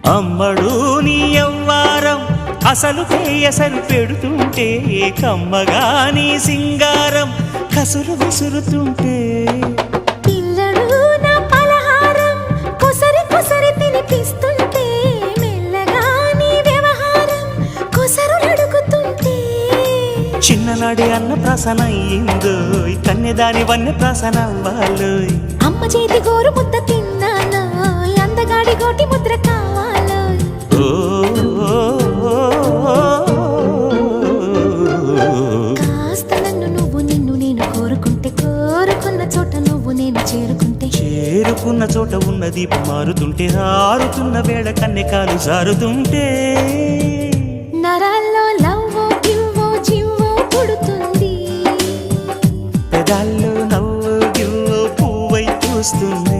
అమ్మడు నీ యవ్వారం అసలు కేయసరు పెడుతుంటే కమ్మగా నీ సింగారం కసురు విసురుతుంటే పిల్లడు నా పలహారం కొసరి కొసరి తినిపిస్తుంటే మెల్లగా నీ వ్యవహారం కొసరు అడుగుతుంటే చిన్ననాడే అన్న ప్రాసన అయ్యిందో కన్నెదాని వన్నె ప్రాసన అవ్వాలోయ్ అమ్మ చేతి గోరు ముద్ద తిన్నాను అందగాడి గోటి ముద్ర కావాలో కాస్త నన్ను నువ్వు నిన్ను నేను కోరుకుంటే కోరుకున్న చోట నువ్వు నేను చేరుకుంటే చేరుకున్న చోట ఉన్న దీపం మారుతుంటే ఆరుతున్న వేళ కన్నెకాలు జారుతుంటే నరాల్లో లవ్వో గివ్వో జివ్వో పుడుతుంది పెదాల్లో నవ్వు గివ్వు పువ్వై పూస్తుంది